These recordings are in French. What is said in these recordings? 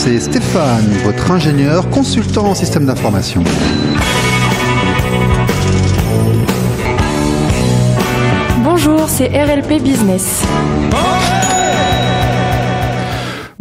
c'est Stéphane, votre ingénieur consultant en système d'information. Bonjour, c'est RLP Business.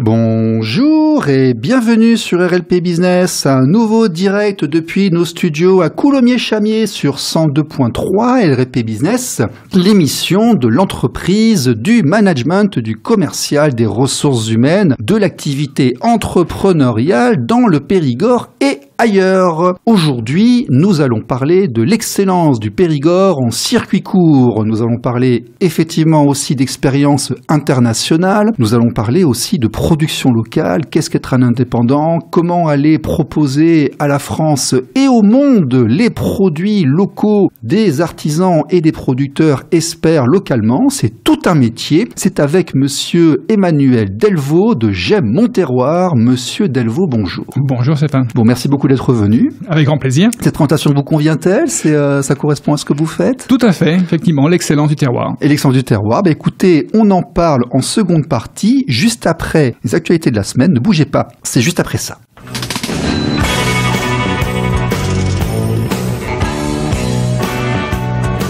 Bonjour et bienvenue sur RLP Business, un nouveau direct depuis nos studios à Coulommiers-Chamiers sur 102.3 RLP Business, l'émission de l'entreprise, du management, du commercial, des ressources humaines, de l'activité entrepreneuriale dans le Périgord et ailleurs. Aujourd'hui, nous allons parler de l'excellence du Périgord en circuit court. Nous allons parler effectivement aussi d'expérience internationale. Nous allons parler aussi de production locale. Qu'est-ce qu'être un indépendant? Comment aller proposer à la France et au monde les produits locaux des artisans et des producteurs experts localement? C'est tout un métier. C'est avec monsieur Emmanuel Delvaux de J'aime mon terroir. Monsieur Delvaux, bonjour. Bonjour Stéphane. Bon, merci beaucoup d'être venu. Avec grand plaisir. Cette présentation vous convient-elle? Ça correspond à ce que vous faites? Tout à fait, effectivement, l'excellence du terroir. Et l'excellence du terroir, écoutez, on en parle en seconde partie, juste après les actualités de la semaine. Ne bougez pas, c'est juste après ça.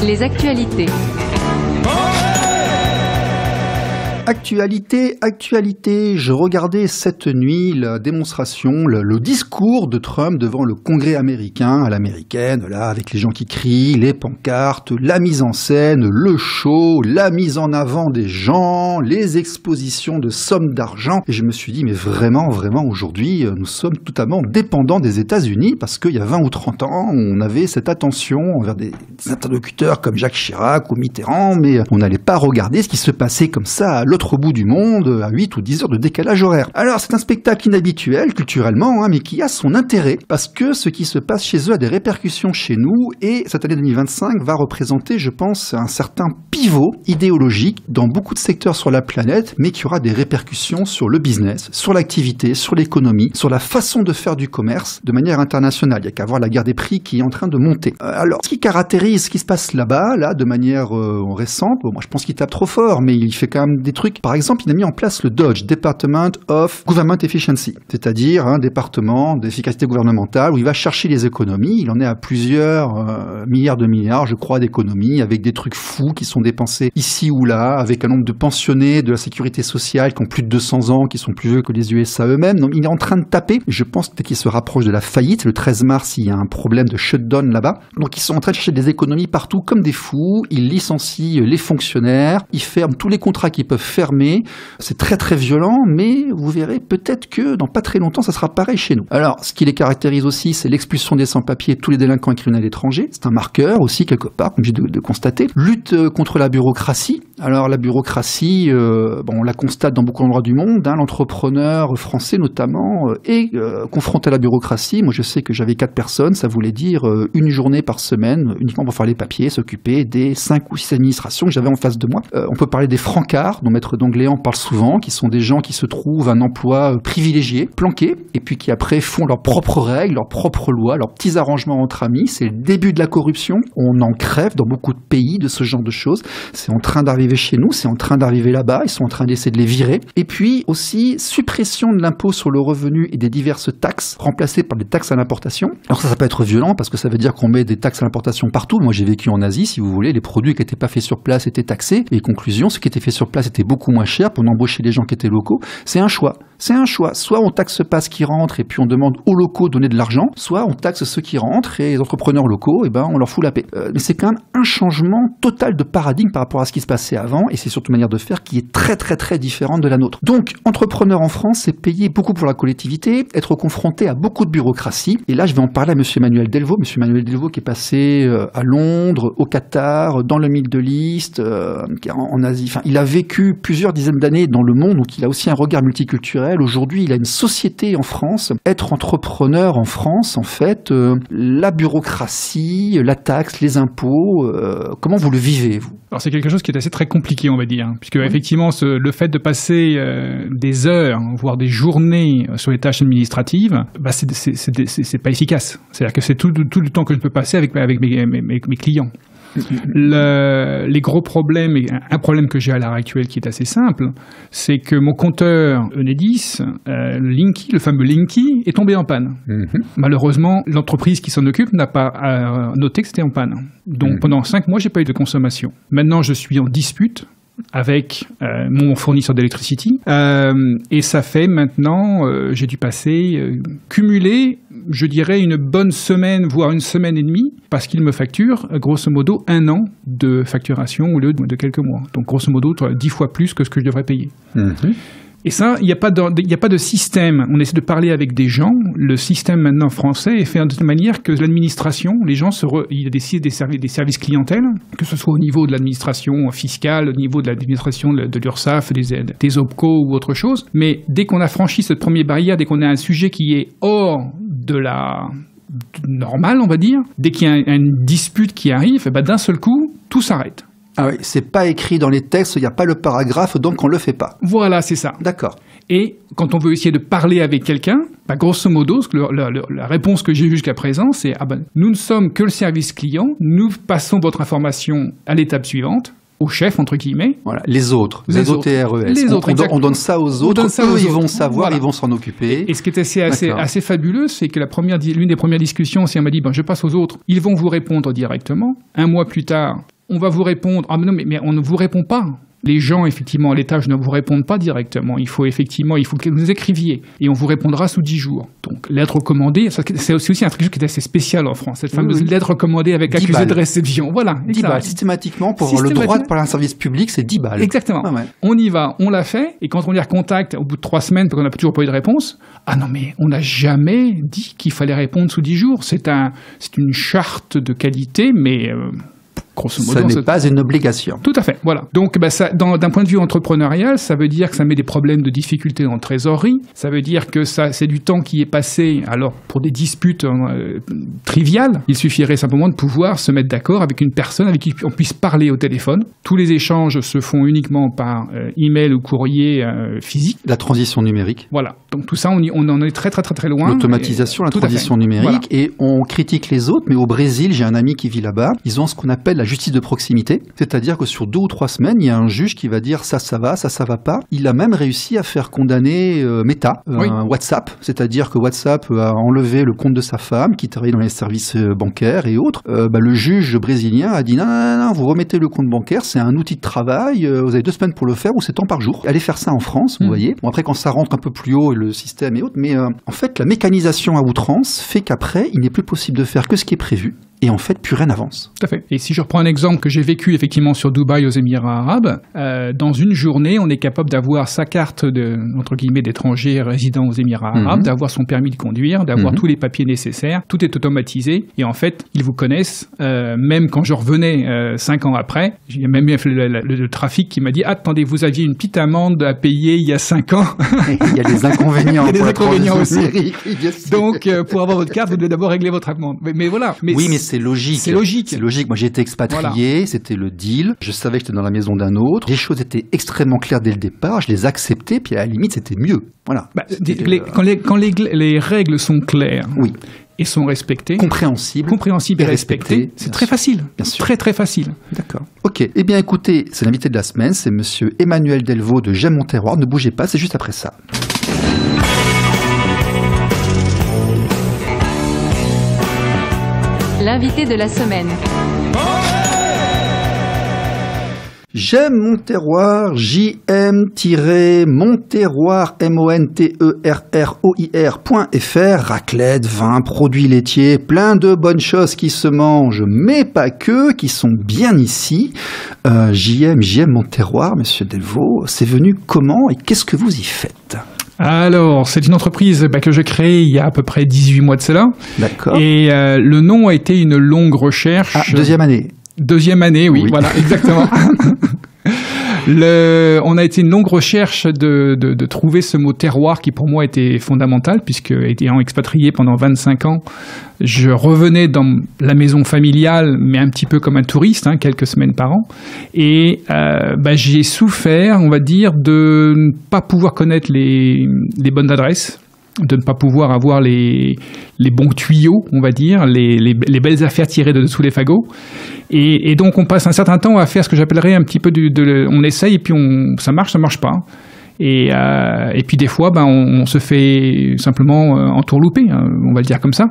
Les actualités. Actualité, je regardais cette nuit la démonstration, le discours de Trump devant le Congrès américain, à l'américaine, là, avec les gens qui crient, les pancartes, la mise en scène, le show, la mise en avant des gens, les expositions de sommes d'argent. Et je me suis dit, mais vraiment, aujourd'hui, nous sommes totalement dépendants des États-Unis parce qu'il y a 20 ou 30 ans, on avait cette attention envers des interlocuteurs comme Jacques Chirac ou Mitterrand, mais on n'allait pas regarder ce qui se passait comme ça à l'autre bout du monde, à 8 ou 10 heures de décalage horaire. Alors, c'est un spectacle inhabituel, culturellement, mais qui a son intérêt, parce que ce qui se passe chez eux a des répercussions chez nous, et cette année 2025 va représenter, je pense, un certain pivot idéologique dans beaucoup de secteurs sur la planète, mais qui aura des répercussions sur le business, sur l'activité, sur l'économie, sur la façon de faire du commerce de manière internationale. Il n'y a qu'à voir la guerre des prix qui est en train de monter. Alors, ce qui caractérise ce qui se passe là-bas, de manière récente, moi je pense qu'il tape trop fort, mais il fait quand même des trucs. Par exemple, il a mis en place le DOGE, Department of Government Efficiency, c'est-à-dire un département d'efficacité gouvernementale où il va chercher les économies. Il en est à plusieurs milliards, je crois, d'économies, avec des trucs fous qui sont dépensés ici ou là, avec un nombre de pensionnés de la sécurité sociale qui ont plus de 200 ans, qui sont plus vieux que les USA eux-mêmes. Donc, il est en train de taper. Je pense qu'il se rapproche de la faillite. Le 13 mars, il y a un problème de shutdown là-bas. Donc, ils sont en train de chercher des économies partout comme des fous. Ils licencient les fonctionnaires. Ils ferment tous les contrats qu'ils peuvent fermer. C'est très violent, mais vous verrez peut-être que dans pas très longtemps, ça sera pareil chez nous. Alors, ce qui les caractérise aussi, c'est l'expulsion des sans-papiers, tous les délinquants et criminels étrangers. C'est un marqueur aussi, quelque part, comme j'ai de constater. Lutte contre la bureaucratie. Alors, la bureaucratie, on la constate dans beaucoup d'endroits du monde. L'entrepreneur français, notamment, est confronté à la bureaucratie. Moi, je sais que j'avais 4 personnes. Ça voulait dire une journée par semaine, uniquement pour faire les papiers, s'occuper des 5 ou 6 administrations que j'avais en face de moi. On peut parler des francards, dont Maître d'Angléan parle souvent, qui sont des gens qui se trouvent un emploi privilégié, planqué, et puis qui après font leurs propres règles, leurs propres lois, leurs petits arrangements entre amis. C'est le début de la corruption. On en crève dans beaucoup de pays de ce genre de choses. C'est en train d'arriver chez nous, c'est en train d'arriver là-bas. Ils sont en train d'essayer de les virer. Et puis aussi, suppression de l'impôt sur le revenu et des diverses taxes, remplacées par des taxes à l'importation. Alors ça peut être violent parce que ça veut dire qu'on met des taxes à l'importation partout. Moi, j'ai vécu en Asie, si vous voulez, les produits qui n'étaient pas faits sur place étaient taxés. Et conclusion, ce qui était fait sur place était beaucoup moins cher pour embaucher les gens qui étaient locaux. C'est un choix. Soit on taxe pas ce qui rentre et puis on demande aux locaux de donner de l'argent, soit on taxe ceux qui rentrent et les entrepreneurs locaux, on leur fout la paix. Mais c'est quand même un changement total de paradigme par rapport à ce qui se passait avant, et c'est surtout une manière de faire qui est très différente de la nôtre. Donc, entrepreneur en France, c'est payer beaucoup pour la collectivité, être confronté à beaucoup de bureaucratie. Et là, je vais en parler à monsieur Emmanuel Delvaux. Monsieur Emmanuel Delvaux qui est passé à Londres, au Qatar, dans le Middle East, en Asie. Enfin, il a vécu plusieurs dizaines d'années dans le monde, donc il a aussi un regard multiculturel. Aujourd'hui, il a une société en France. Être entrepreneur en France, en fait, la bureaucratie, la taxe, les impôts, comment vous le vivez, vous? Alors c'est quelque chose qui est assez très compliqué, on va dire, puisque effectivement le fait de passer des heures, voire des journées sur les tâches administratives, c'est pas efficace. C'est-à-dire que c'est tout le temps que je peux passer avec mes clients. Les gros problèmes, et un problème que j'ai à l'heure actuelle qui est assez simple, c'est que mon compteur Enedis, Linky, le fameux Linky, est tombé en panne. Malheureusement, l'entreprise qui s'en occupe n'a pas noté que c'était en panne. Donc pendant 5 mois, j'ai pas eu de consommation. Maintenant, je suis en dispute avec mon fournisseur d'électricité et ça fait maintenant, j'ai dû passer, cumuler, je dirais, une bonne semaine, voire une semaine et demie, parce qu'il me facture, grosso modo, 1 an de facturation au lieu de quelques mois. Donc, grosso modo, 10 fois plus que ce que je devrais payer. Et ça, il n'y a pas de système. On essaie de parler avec des gens. Le système maintenant français est fait de telle manière que l'administration, les gens il y a des services clientèle, que ce soit au niveau de l'administration fiscale, au niveau de l'administration de l'URSSAF, des OPCO ou autre chose. Mais dès qu'on a franchi cette première barrière, dès qu'on a un sujet qui est hors de la normale, on va dire, dès qu'il y a une dispute qui arrive, d'un seul coup, tout s'arrête. Ah oui, c'est pas écrit dans les textes, il n'y a pas le paragraphe, donc on le fait pas. Voilà, c'est ça. D'accord. Et quand on veut essayer de parler avec quelqu'un, grosso modo, la réponse que j'ai eue jusqu'à présent, c'est nous ne sommes que le service client, nous passons votre information à l'étape suivante, au chef, entre guillemets. Voilà, les autres, les OTRES. On donne ça aux autres, ils vont savoir, ils vont s'en occuper. Et ce qui est assez fabuleux, c'est que l'une des premières discussions, c'est on m'a dit, je passe aux autres, ils vont vous répondre directement. 1 mois plus tard, on va vous répondre, non, mais on ne vous répond pas. Les gens, effectivement, à l'étage ne vous répondent pas directement. Il faut que vous écriviez et on vous répondra sous 10 jours. Donc, lettre recommandée, c'est aussi un truc qui est assez spécial en France, cette fameuse lettre recommandée avec accusé de réception. Voilà. 10 balles, systématiquement, pour le droit de parler à un service public, c'est 10 balles. Exactement. Ah ouais. On y va, on l'a fait, et quand on les recontacte au bout de 3 semaines, parce qu'on n'a toujours pas eu de réponse, non, mais on n'a jamais dit qu'il fallait répondre sous 10 jours. C'est une charte de qualité, mais... grosso modo, ça n'est pas une obligation. Tout à fait, voilà. Donc, d'un point de vue entrepreneurial, ça veut dire que ça met des problèmes de difficulté en trésorerie. Ça veut dire que c'est du temps qui est passé. Alors, pour des disputes triviales, il suffirait simplement de pouvoir se mettre d'accord avec une personne avec qui on puisse parler au téléphone. Tous les échanges se font uniquement par email ou courrier physique. La transition numérique. Voilà. Donc, tout ça, on en est très, très, très, très loin. L'automatisation, la transition numérique. Voilà. Et on critique les autres, mais au Brésil, j'ai un ami qui vit là-bas. Ils ont ce qu'on appelle la justice de proximité, c'est-à-dire que sur 2 ou 3 semaines, il y a un juge qui va dire ça va, ça va pas. Il a même réussi à faire condamner Meta, WhatsApp, c'est-à-dire que WhatsApp a enlevé le compte de sa femme qui travaillait dans les services bancaires et autres. Le juge brésilien a dit non, vous remettez le compte bancaire, c'est un outil de travail, vous avez 2 semaines pour le faire ou c'est temps par jour. Allez faire ça en France, vous voyez. Bon, après, quand ça rentre un peu plus haut, le système et autres, mais en fait, la mécanisation à outrance fait qu'après, il n'est plus possible de faire que ce qui est prévu. Et en fait, plus rien n'avance. Tout à fait. Et si je reprends un exemple que j'ai vécu effectivement sur Dubaï aux Émirats arabes, dans une journée, on est capable d'avoir sa carte entre guillemets d'étranger résident aux Émirats arabes, d'avoir son permis de conduire, d'avoir tous les papiers nécessaires. Tout est automatisé. Et en fait, ils vous connaissent. Même quand je revenais 5 ans après, j'ai même eu le trafic qui m'a dit attendez, vous aviez une petite amende à payer il y a 5 ans. Il y a des inconvénients. Il y a des inconvénients aussi. Donc, pour avoir votre carte, vous devez d'abord régler votre amende. Mais voilà. Mais c'est logique. C'est logique. C'est logique. Moi, j'ai été expatrié, c'était le deal. Je savais que j'étais dans la maison d'un autre. Les choses étaient extrêmement claires dès le départ. Je les acceptais, puis à la limite, c'était mieux. Voilà. Quand les règles sont claires. Oui. Et sont respectées. Compréhensibles et respectées. C'est très facile. Bien sûr. Très, très facile. D'accord. Ok. Eh bien, écoutez, c'est l'invité de la semaine. C'est monsieur Emmanuel Delvaux de J'aime mon terroir. Ne bougez pas, c'est juste après ça. L'invité de la semaine. J'aime mon terroir, jm-monterroir, monterroir.fr, raclette, vin, produits laitiers, plein de bonnes choses qui se mangent, mais pas que, qui sont bien ici. J'aime mon terroir, monsieur Delvaux, c'est venu comment et qu'est-ce que vous y faites ? Alors, c'est une entreprise que j'ai créée il y a à peu près 18 mois de cela. D'accord. Et le nom a été une longue recherche. Deuxième année. Deuxième année, oui. Voilà, exactement. On a été une longue recherche de trouver ce mot terroir qui pour moi était fondamental puisque ayant expatrié pendant 25 ans, je revenais dans la maison familiale mais un petit peu comme un touriste, quelques semaines par an. Et j'ai souffert, on va dire, de ne pas pouvoir connaître les bonnes adresses. de ne pas pouvoir avoir les bons tuyaux, on va dire, les belles affaires tirées de dessous les fagots. Et donc on passe un certain temps à faire ce que j'appellerais un petit peu on essaye et puis ça marche pas. Et puis des fois, on se fait simplement entourlouper, on va le dire comme ça,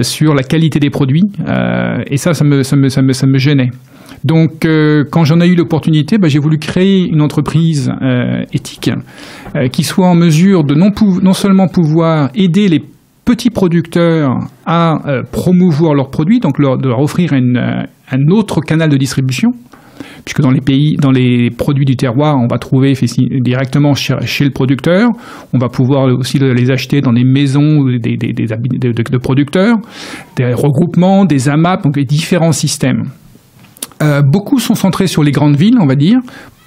sur la qualité des produits. Et ça me gênait. Donc, quand j'en ai eu l'opportunité, j'ai voulu créer une entreprise éthique qui soit en mesure de non seulement pouvoir aider les petits producteurs à promouvoir leurs produits, donc de leur offrir un autre canal de distribution, puisque dans les produits du terroir, on va trouver directement chez le producteur. On va pouvoir aussi les acheter dans des maisons de producteurs, des regroupements, des AMAP, donc des différents systèmes. Beaucoup sont centrés sur les grandes villes, on va dire,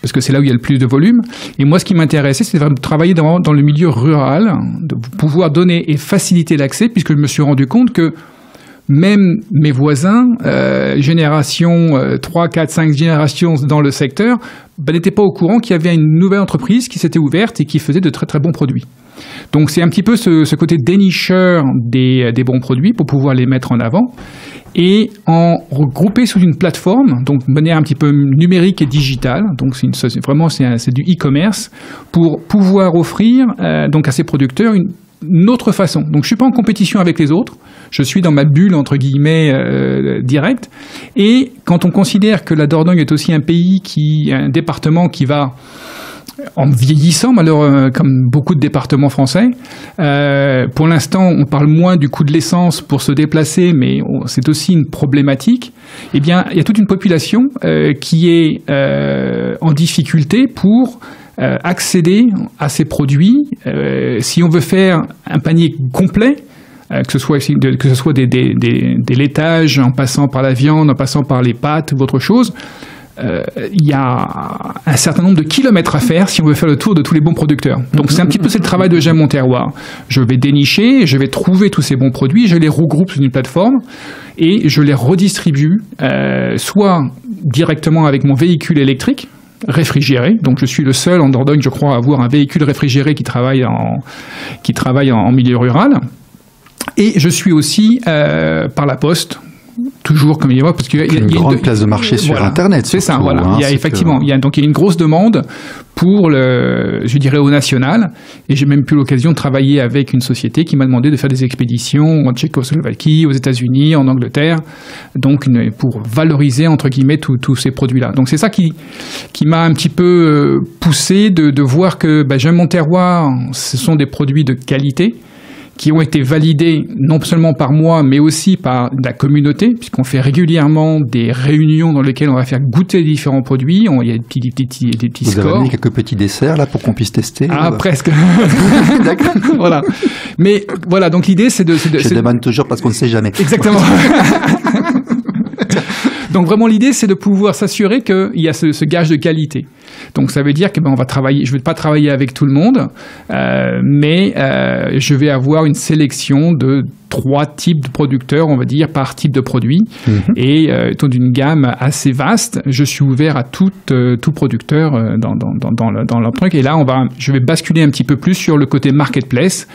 parce que c'est là où il y a le plus de volume. Et moi, ce qui m'intéressait, c'est de travailler dans le milieu rural, de pouvoir donner et faciliter l'accès, puisque je me suis rendu compte que même mes voisins, génération 3, 4, 5 générations dans le secteur, n'étaient pas au courant qu'il y avait une nouvelle entreprise qui s'était ouverte et qui faisait de très très bons produits. Donc c'est un petit peu ce côté dénicheur des bons produits pour pouvoir les mettre en avant et en regrouper sous une plateforme, donc de manière un petit peu numérique et digitale. Donc c'est du e-commerce pour pouvoir offrir donc à ces producteurs une autre façon. Donc je suis pas en compétition avec les autres, je suis dans ma bulle entre guillemets directe. Et quand on considère que la Dordogne est aussi un département qui va en vieillissant, malheureusement, comme beaucoup de départements français, pour l'instant, on parle moins du coût de l'essence pour se déplacer, mais c'est aussi une problématique. Eh bien, il y a toute une population qui est en difficulté pour accéder à ces produits. Si on veut faire un panier complet, que ce soit des laitages, en passant par la viande, en passant par les pâtes ou autre chose, il y a un certain nombre de kilomètres à faire si on veut faire le tour de tous les bons producteurs. Donc c'est un petit peu le travail de J'aime mon terroir. Je vais dénicher, je vais trouver tous ces bons produits, je les regroupe sur une plateforme et je les redistribue soit directement avec mon véhicule électrique réfrigéré. Donc je suis le seul en Dordogne, je crois, à avoir un véhicule réfrigéré qui travaille en milieu rural. Et je suis aussi par la poste. Toujours comme il y a, parce qu'il y a une grande place de marché sur Internet. C'est ça, voilà. Il y a effectivement, il y a une grosse demande pour au national. Et j'ai même eu l'occasion de travailler avec une société qui m'a demandé de faire des expéditions en Tchécoslovaquie, aux États-Unis, en Angleterre, donc pour valoriser entre guillemets tous ces produits-là. Donc c'est ça qui m'a un petit peu poussé de voir que J'aime mon terroir, ce sont des produits de qualité, qui ont été validés non seulement par moi, mais aussi par la communauté, puisqu'on fait régulièrement des réunions dans lesquelles on va faire goûter les différents produits. Il y a des petits scores. Vous avez amené quelques petits desserts là pour qu'on puisse tester. Presque. D'accord. Voilà. Mais voilà, donc l'idée c'est de. Je demande toujours parce qu'on ne sait jamais. Exactement. Donc vraiment l'idée c'est de pouvoir s'assurer qu'il y a ce gage de qualité. Donc ça veut dire que on va travailler. Je ne vais pas travailler avec tout le monde, mais je vais avoir une sélection de 3 types de producteurs, on va dire, par type de produit, et étant d'une gamme assez vaste, je suis ouvert à tout producteur dans leur truc. Et là, je vais basculer un petit peu plus sur le côté marketplace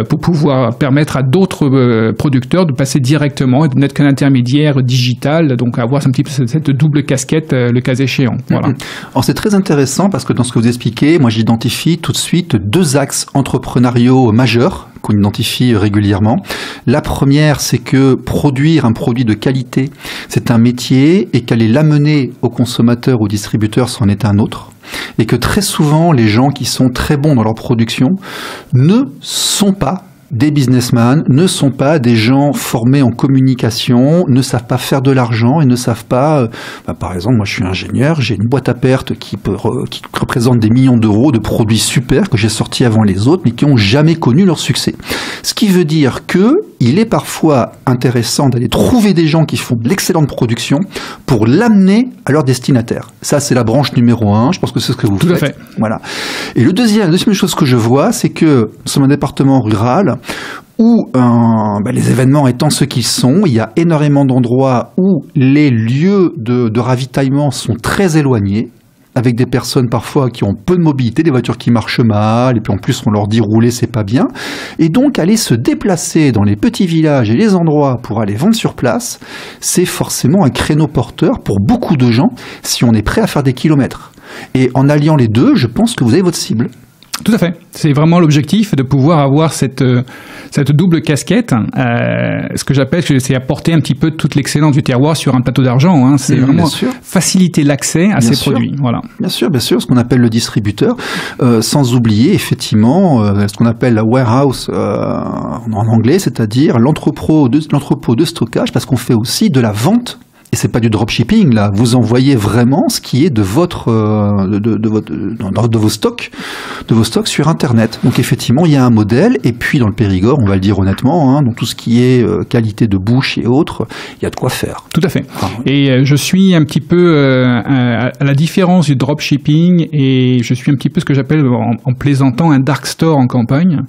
pour pouvoir permettre à d'autres producteurs de passer directement et de n'être qu'un intermédiaire digital, donc avoir un petit peu cette double casquette le cas échéant. Voilà. Alors c'est très intéressant parce que dans ce que vous expliquez, moi j'identifie tout de suite 2 axes entrepreneuriaux majeurs qu'on identifie régulièrement. La première, c'est que produire un produit de qualité, c'est un métier et qu'aller l'amener au consommateur ou au distributeur, c'en est un autre. Et que très souvent, les gens qui sont très bons dans leur production ne sont pas des businessmen, ne sont pas des gens formés en communication, ne savent pas faire de l'argent et ne savent pas... par exemple, moi je suis ingénieur, j'ai une boîte à perte qui représente des millions d'euros de produits super que j'ai sortis avant les autres, mais qui n'ont jamais connu leur succès. Ce qui veut dire qu'il est parfois intéressant d'aller trouver des gens qui font de l'excellente production pour l'amener à leur destinataire. Ça, c'est la branche numéro 1, je pense que c'est ce que vous faites. Tout à fait. Voilà. Et la deuxième chose que je vois, c'est que nous sommes un département rural où les événements étant ce qu'ils sont, il y a énormément d'endroits où les lieux de ravitaillement sont très éloignés. avec des personnes parfois qui ont peu de mobilité, des voitures qui marchent mal, et puis en plus on leur dit rouler c'est pas bien, et donc aller se déplacer dans les petits villages et les endroits pour aller vendre sur place, c'est forcément un créneau porteur pour beaucoup de gens si on est prêt à faire des kilomètres. Et en alliant les deux, je pense que vous avez votre cible. Tout à fait. C'est vraiment l'objectif de pouvoir avoir cette double casquette. Ce que j'appelle, c'est apporter un petit peu toute l'excellence du terroir sur un plateau d'argent. Hein. C'est vraiment faciliter l'accès à ces produits. Voilà. Bien sûr, ce qu'on appelle le distributeur. Sans oublier, effectivement, ce qu'on appelle la warehouse en anglais, c'est-à-dire l'entrepôt de stockage, parce qu'on fait aussi de la vente. Et c'est pas du dropshipping, là. Vous envoyez vraiment ce qui est de vos stocks sur Internet. Donc effectivement, il y a un modèle. Et puis dans le Périgord, on va le dire honnêtement, hein, donc tout ce qui est qualité de bouche et autres, il y a de quoi faire. Tout à fait. Et je suis un petit peu à la différence du dropshipping, et je suis un petit peu ce que j'appelle en plaisantant un dark store en campagne,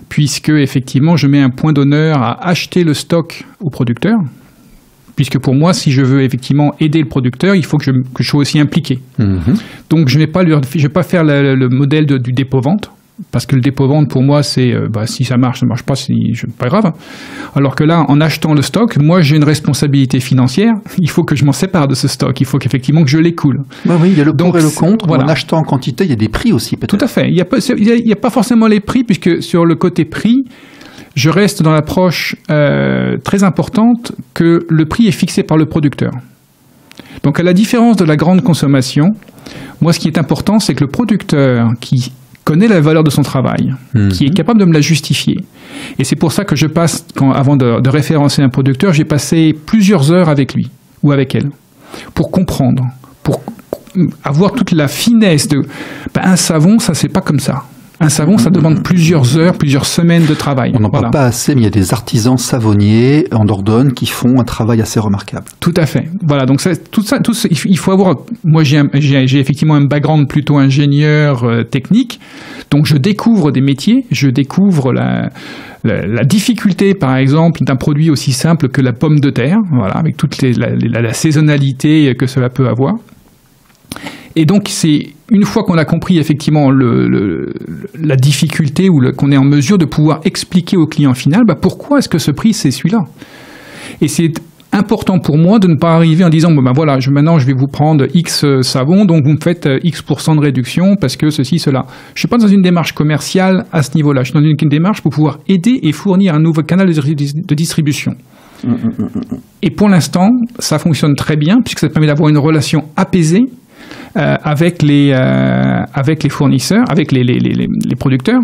puisque effectivement, je mets un point d'honneur à acheter le stock au producteur. Puisque pour moi, si je veux effectivement aider le producteur, il faut que je sois aussi impliqué. Donc je ne vais pas faire le modèle du dépôt-vente, parce que le dépôt-vente pour moi, c'est si ça marche pas, pas grave. Alors que là, en achetant le stock, moi j'ai une responsabilité financière, il faut que je m'en sépare de ce stock, il faut qu'effectivement que je l'écoule. Oui, il y a le pour et le contre. Voilà. En achetant en quantité, il y a des prix aussi peut-être. Tout à fait. Il n'y a pas forcément les prix, puisque sur le côté prix, je reste dans l'approche très importante que le prix est fixé par le producteur. Donc à la différence de la grande consommation, moi ce qui est important, c'est que le producteur qui connaît la valeur de son travail, qui est capable de me la justifier. Et c'est pour ça que je passe, avant de référencer un producteur, j'ai passé plusieurs heures avec lui ou avec elle, pour comprendre, pour avoir toute la finesse de un savon, ça c'est pas comme ça. Un savon, ça demande plusieurs heures, plusieurs semaines de travail. On n'en parle pas assez, mais il y a des artisans savonniers en Dordogne qui font un travail assez remarquable. Tout à fait. Voilà, donc il faut avoir... Moi, j'ai effectivement un background plutôt ingénieur technique, donc je découvre des métiers, je découvre la difficulté, par exemple, d'un produit aussi simple que la pomme de terre, voilà, avec toute la saisonnalité que cela peut avoir. Et donc, c'est une fois qu'on a compris effectivement la difficulté ou qu'on est en mesure de pouvoir expliquer au client final pourquoi est-ce que ce prix, c'est celui-là. Et c'est important pour moi de ne pas arriver en disant voilà, maintenant je vais vous prendre X savon, donc vous me faites X% de réduction parce que ceci, cela. Je ne suis pas dans une démarche commerciale à ce niveau-là. Je suis dans une démarche pour pouvoir aider et fournir un nouveau canal de distribution. Et pour l'instant, ça fonctionne très bien puisque ça permet d'avoir une relation apaisée avec les fournisseurs, avec les producteurs.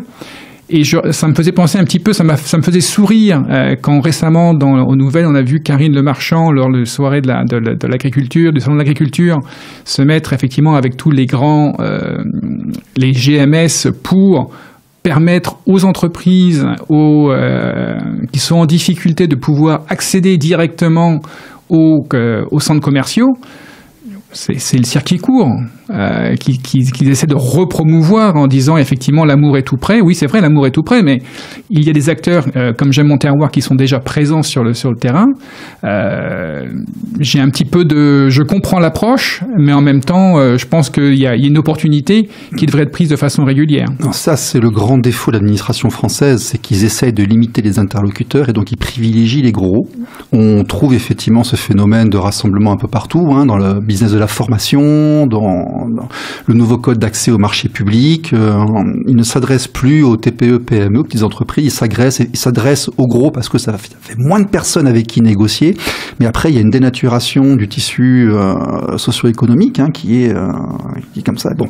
Et ça me faisait penser un petit peu, ça me faisait sourire quand récemment, aux nouvelles, on a vu Karine Le Marchand, lors de la soirée de l'agriculture, du salon de l'agriculture, se mettre effectivement avec tous les grands, les GMS pour permettre aux entreprises qui sont en difficulté de pouvoir accéder directement aux centres commerciaux. C'est le circuit court qu'ils essaient de repromouvoir en disant effectivement l'amour est tout près. Oui, c'est vrai, l'amour est tout près, mais il y a des acteurs comme J'aime mon terroir qui sont déjà présents sur le terrain. J'ai un petit peu je comprends l'approche, mais en même temps, je pense qu'il y a une opportunité qui devrait être prise de façon régulière. Non, ça, c'est le grand défaut de l'administration française, c'est qu'ils essayent de limiter les interlocuteurs et donc ils privilégient les gros. On trouve effectivement ce phénomène de rassemblement un peu partout, hein, dans le business de la formation, dans le nouveau code d'accès au marché public. Il ne s'adresse plus aux TPE, PME, petites entreprises, il s'adresse aux gros parce que ça fait moins de personnes avec qui négocier. Mais après, il y a une dénaturation du tissu socio-économique qui est comme ça. Bon,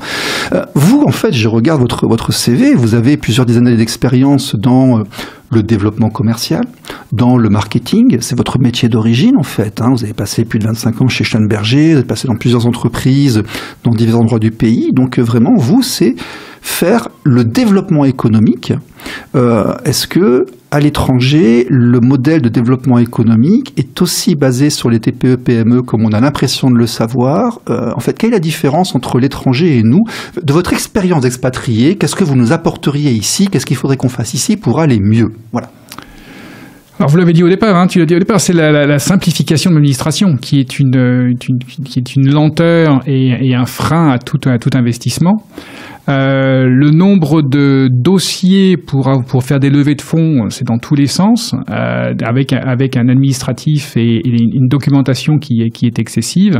vous, en fait, je regarde votre CV, vous avez plusieurs dizaines d'années d'expérience dans le développement commercial, dans le marketing, c'est votre métier d'origine en fait. Vous avez passé plus de 25 ans chez Schlumberger, vous avez passé dans plusieurs entreprises, dans divers endroits du pays. Donc vraiment, vous, c'est faire le développement économique. Est-ce que à l'étranger, le modèle de développement économique est aussi basé sur les TPE, PME, comme on a l'impression de le savoir? En fait, quelle est la différence entre l'étranger et nous? De votre expérience d'expatrié, qu'est-ce que vous nous apporteriez ici? Qu'est-ce qu'il faudrait qu'on fasse ici pour aller mieux? Voilà. Alors vous l'avez dit au départ, tu l'as dit au départ, c'est la simplification de l'administration qui est une lenteur et un frein à tout investissement. Le nombre de dossiers pour faire des levées de fonds, c'est dans tous les sens, avec un administratif et une documentation qui est excessive.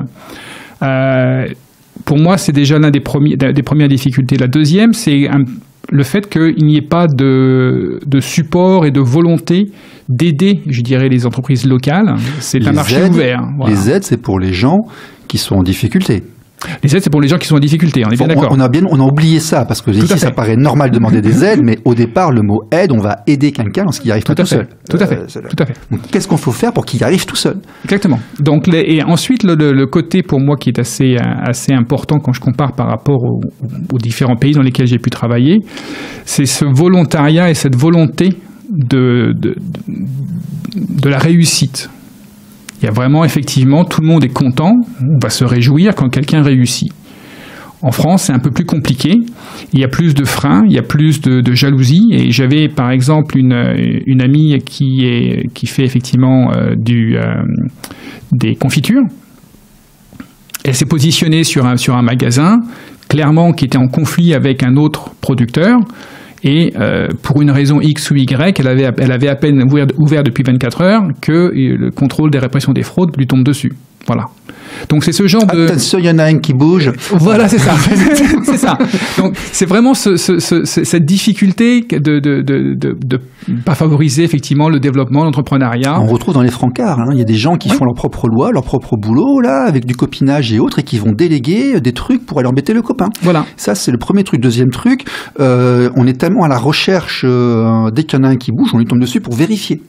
Pour moi, c'est déjà l'une des premières difficultés. La deuxième, c'est le fait qu'il n'y ait pas de support et de volonté d'aider, je dirais, les entreprises locales. C'est un marché ouvert. Voilà. Les aides, c'est pour les gens qui sont en difficulté. Les aides, c'est pour les gens qui sont en difficulté, on est bien d'accord. On a oublié ça, parce que ici, ça paraît normal de demander des aides, mais au départ, le mot aide, on va aider quelqu'un lorsqu'il n'y arrive pas tout seul. Tout à fait. Donc, qu'est-ce qu'on faut faire pour qu'il y arrive tout seul? Exactement. Donc, et ensuite, le côté, pour moi, qui est assez important quand je compare par rapport aux différents pays dans lesquels j'ai pu travailler, c'est ce volontariat et cette volonté de la réussite. Il y a vraiment, effectivement, tout le monde est content, on va se réjouir quand quelqu'un réussit. En France, c'est un peu plus compliqué, il y a plus de freins, il y a plus de jalousie, et j'avais par exemple une amie qui fait effectivement des confitures. Elle s'est positionnée sur un magasin, clairement qui était en conflit avec un autre producteur, et pour une raison X ou Y, elle avait à peine ouvert depuis 24 heures que le contrôle des répressions des fraudes lui tombe dessus. Voilà. Donc c'est ce genre de... Attention, il y en a un qui bouge. Voilà, c'est ça. C'est ça. Donc c'est vraiment cette difficulté de pas favoriser effectivement le développement, l'entrepreneuriat. On retrouve dans les francards, il y a des gens qui font leur propre loi, leur propre boulot, là, avec du copinage et autres, et qui vont déléguer des trucs pour aller embêter le copain. Voilà. Ça, c'est le premier truc. Deuxième truc, on est tellement à la recherche, dès qu'il y en a un qui bouge, on lui tombe dessus pour vérifier.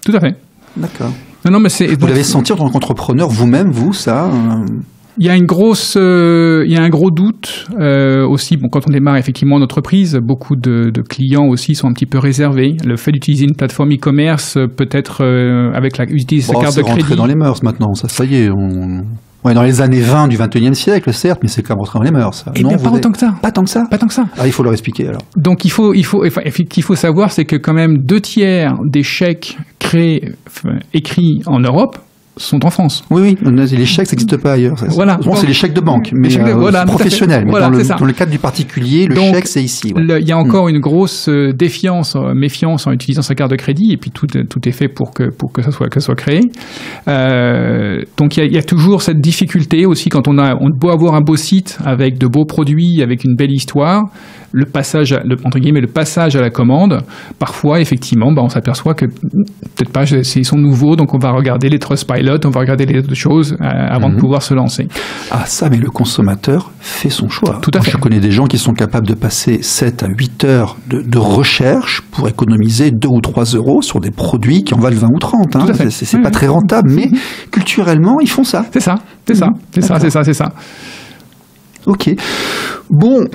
Tout à fait. D'accord. Non, mais vous l'avez senti en tant qu'entrepreneur vous-même, ça Il y a un gros doute aussi. Bon, quand on démarre effectivement une entreprise, beaucoup de clients aussi sont un petit peu réservés. Le fait d'utiliser une plateforme e-commerce, peut-être avec utiliser sa carte de crédit. C'est rentré dans les mœurs maintenant. Ça y est. Ouais, dans les années 20 du XXIe siècle, certes, mais c'est quand même rentré dans les mœurs. Ça. Eh bien, pas autant que ça. Pas tant que ça. Pas tant que ça. Ah, il faut leur expliquer alors. Donc il faut savoir, c'est que quand même 2/3 des chèques écrits en Europe sont en France. Oui, les chèques, ça n'existe pas ailleurs. Voilà. Bon, c'est les chèques de banque, mais professionnels. Mais voilà, dans le cadre du particulier, chèque, c'est ici. Ouais. Il y a encore une grosse méfiance en utilisant sa carte de crédit, et puis tout est fait pour que ça soit créé. Donc il y a toujours cette difficulté aussi quand on peut avoir un beau site avec de beaux produits, avec une belle histoire. Le passage à la commande, parfois, effectivement, on s'aperçoit que peut-être pas, ils sont nouveaux, donc on va regarder les Trustpilot, on va regarder les autres choses avant de pouvoir se lancer. Ah, ça, mais le consommateur fait son choix. Tout à fait. Je connais des gens qui sont capables de passer 7 à 8 heures de recherche pour économiser 2 ou 3 euros sur des produits qui en valent 20 ou 30. Tout à fait. C'est pas très rentable, mais culturellement, ils font ça. C'est ça. Ok. Bon,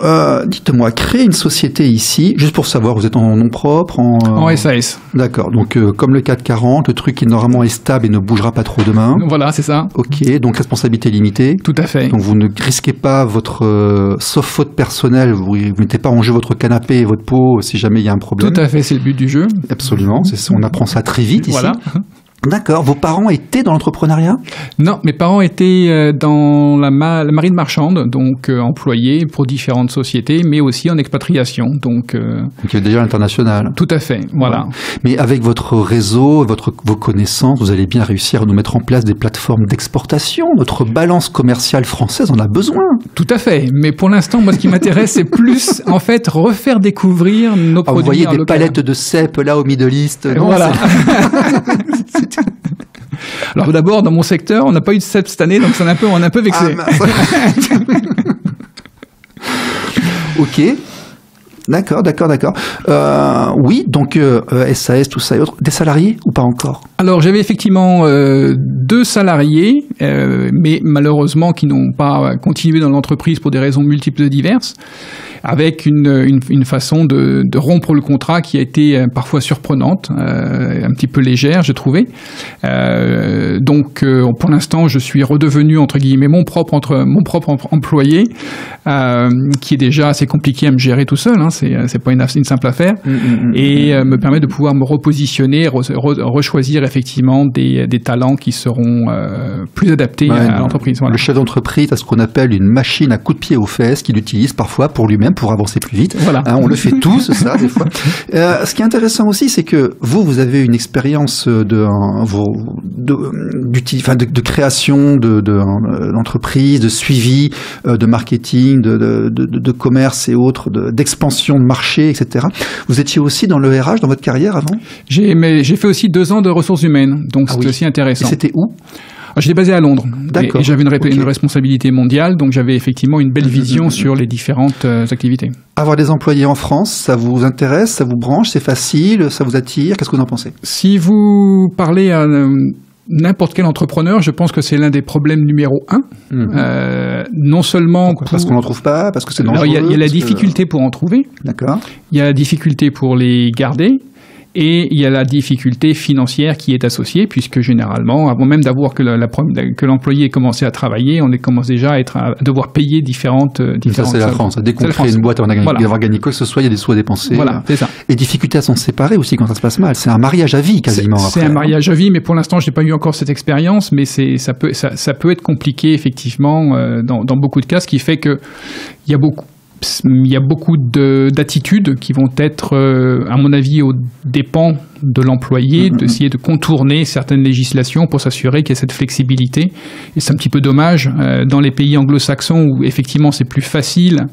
dites-moi, créer une société ici, juste pour savoir, vous êtes en nom propre, en SAS. D'accord. Donc, comme le 440, le truc qui normalement est stable et ne bougera pas trop demain. Voilà, c'est ça. Ok. Donc, responsabilité limitée. Tout à fait. Donc, vous ne risquez pas votre, sauf faute personnelle, vous ne mettez pas en jeu votre canapé et votre peau si jamais il y a un problème. Tout à fait, c'est le but du jeu. Absolument. On apprend ça très vite ici. Voilà. D'accord. Vos parents étaient dans l'entrepreneuriat ? Non, mes parents étaient dans la marine marchande, donc employés pour différentes sociétés, mais aussi en expatriation. Donc il y a déjà l'international. Tout à fait, voilà. Ouais. Mais avec votre réseau, vos connaissances, vous allez bien réussir à nous mettre en place des plateformes d'exportation. Notre balance commerciale française en a besoin. Tout à fait. Mais pour l'instant, moi, ce qui m'intéresse, c'est plus, en fait, refaire découvrir nos produits. Vous voyez des palettes de cèpes là au Middle East. Non, voilà. Alors d'abord, dans mon secteur, on n'a pas eu de cèpes cette année, donc on est un peu vexé. Ok. D'accord. Oui, donc SAS, tout ça et autres. Des salariés ou pas encore ? Alors j'avais effectivement 2 salariés, mais malheureusement qui n'ont pas continué dans l'entreprise pour des raisons multiples et diverses, avec une façon de rompre le contrat qui a été parfois surprenante, un petit peu légère, j'ai trouvé. Donc pour l'instant, je suis redevenu entre guillemets mon propre employé, qui est déjà assez compliqué à me gérer tout seul. c'est pas une simple affaire, et me permet de pouvoir me repositionner, rechoisir effectivement des talents qui seront plus adaptés à l'entreprise. Voilà. Le chef d'entreprise a ce qu'on appelle une machine à coups de pied aux fesses qu'il utilise parfois pour lui-même, pour avancer plus vite. Voilà. On le fait tous, ça, des fois. Ce qui est intéressant aussi, c'est que vous avez une expérience de création d'entreprise, de suivi, de marketing, de commerce et autres, d'expansion de marché, etc. Vous étiez aussi dans le RH dans votre carrière avant? J'ai fait aussi 2 ans de ressources humaines, donc c'était aussi intéressant. Et c'était où? J'étais basé à Londres. D'accord. Et j'avais une responsabilité mondiale, donc j'avais effectivement une belle vision sur les différentes activités. Avoir des employés en France, ça vous intéresse, ça vous branche, c'est facile, ça vous attire? Qu'est-ce que vous en pensez? Si vous parlez à n'importe quel entrepreneur, je pense que c'est l'un des problèmes numéro 1. Non seulement parce qu'on n'en trouve pas, parce que c'est dangereux. Il y a la difficulté pour en trouver. D'accord. Il y a la difficulté pour les garder. Et il y a la difficulté financière qui est associée, puisque généralement, avant même d'avoir que l'employé ait commencé à travailler, on commence déjà à devoir payer différentes ça, c'est la France. Dès qu'on crée une boîte avant d'avoir gagné quoi que ce soit, il y a des sous à dépenser. Voilà, c'est ça. Et difficulté à s'en séparer aussi quand ça se passe mal. C'est un mariage à vie quasiment. C'est un mariage à vie, mais pour l'instant, je n'ai pas eu encore cette expérience, mais ça peut être compliqué effectivement dans beaucoup de cas, ce qui fait que il y a beaucoup d'attitudes qui vont être, à mon avis, aux dépens de l'employé, d'essayer de contourner certaines législations pour s'assurer qu'il y a cette flexibilité. Et c'est un petit peu dommage dans les pays anglo-saxons où effectivement c'est plus facile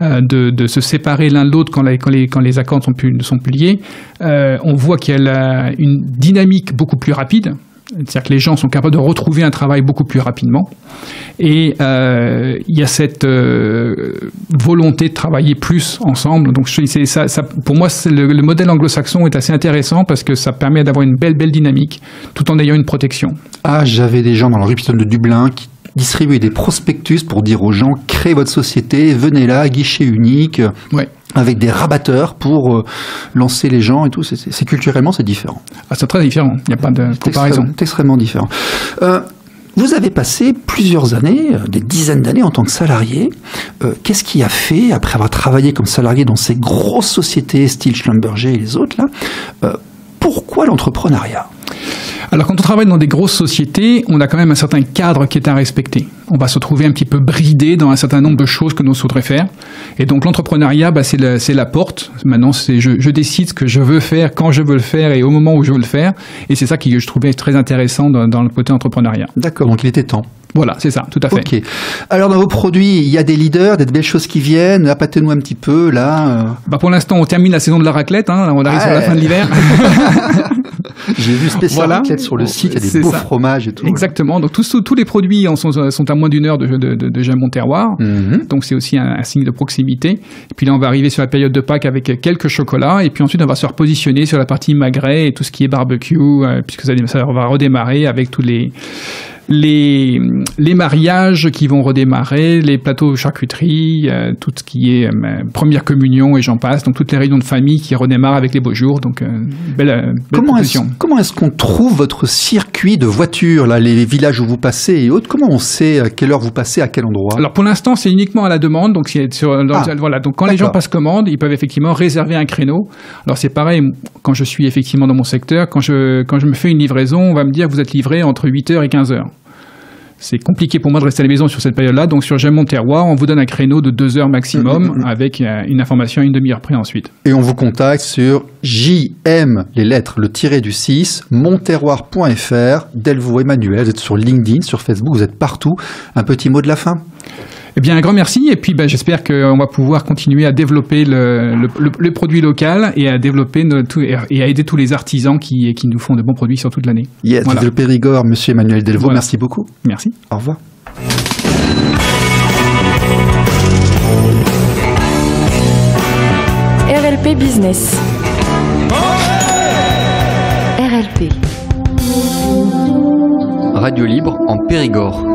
de se séparer l'un de l'autre quand les accords ne sont plus liés. On voit qu'il y a une dynamique beaucoup plus rapide. C'est-à-dire que les gens sont capables de retrouver un travail beaucoup plus rapidement. Et il y a cette volonté de travailler plus ensemble. Donc, pour moi, le modèle anglo-saxon est assez intéressant parce que ça permet d'avoir une belle dynamique tout en ayant une protection. J'avais des gens dans le Rupton de Dublin qui distribuaient des prospectus pour dire aux gens « Créez votre société, venez là, guichet unique ». Ouais. Avec des rabatteurs pour lancer les gens et tout. Culturellement, c'est différent. C'est très différent. Il n'y a pas de comparaison. C'est extrêmement différent. Vous avez passé plusieurs années, des dizaines d'années en tant que salarié. Qu'est-ce qui a fait, après avoir travaillé comme salarié dans ces grosses sociétés, style Schlumberger et les autres, là, pourquoi l'entrepreneuriat ? Alors, quand on travaille dans des grosses sociétés, on a quand même un certain cadre qui est à respecter. On va se trouver un petit peu bridé dans un certain nombre de choses que nous souhaiterait faire. Et donc, l'entrepreneuriat, c'est la porte. Maintenant, je décide ce que je veux faire, quand je veux le faire et au moment où je veux le faire. Et c'est ça que je trouvais très intéressant dans le côté entrepreneuriat. D'accord, donc il était temps. Voilà, c'est ça, tout à fait. Ok. Alors, dans vos produits, il y a des leaders, des belles choses qui viennent. Appâtez-nous un petit peu, là. Pour l'instant, on termine la saison de la raclette. On arrive sur la fin de l'hiver. J'ai vu spécial raclette sur le site. Il y a des beaux fromages et tout. Exactement. Donc, tous les produits sont à moins d'1 heure de Jamon Terroir. Donc, c'est aussi un signe de proximité. Et puis là, on va arriver sur la période de Pâques avec quelques chocolats. Et puis ensuite, on va se repositionner sur la partie magret et tout ce qui est barbecue, puisque ça va redémarrer avec tous les mariages qui vont redémarrer, les plateaux charcuterie, tout ce qui est première communion et j'en passe, donc toutes les réunions de famille qui redémarrent avec les beaux jours, donc belle proposition. Comment est-ce qu'on trouve votre circuit de voitures, là, les villages où vous passez et autres? Comment on sait à quelle heure vous passez, à quel endroit? Alors pour l'instant, c'est uniquement à la demande, donc voilà, donc quand les gens passent commande, ils peuvent effectivement réserver un créneau. Alors c'est pareil, quand je suis effectivement dans mon secteur, quand je me fais une livraison, on va me dire que vous êtes livré entre 8h et 15h. C'est compliqué pour moi de rester à la maison sur cette période-là. Donc, sur Jamon Terroir, on vous donne un créneau de 2 heures maximum avec une information à 1/2 heure près ensuite. Et on vous contacte sur JM, les lettres, le tiré du 6, monterroir.fr, Delvaux Emmanuel. Vous êtes sur LinkedIn, sur Facebook, vous êtes partout. Un petit mot de la fin? Eh bien, un grand merci. Et puis, j'espère qu'on va pouvoir continuer à développer le produit local et à développer et à aider tous les artisans qui nous font de bons produits sur toute l'année. Yes, voilà. Le Périgord, monsieur Emmanuel Delvaux, voilà. Merci beaucoup. Merci. Au revoir. RLP Business. RLP. Radio libre en Périgord.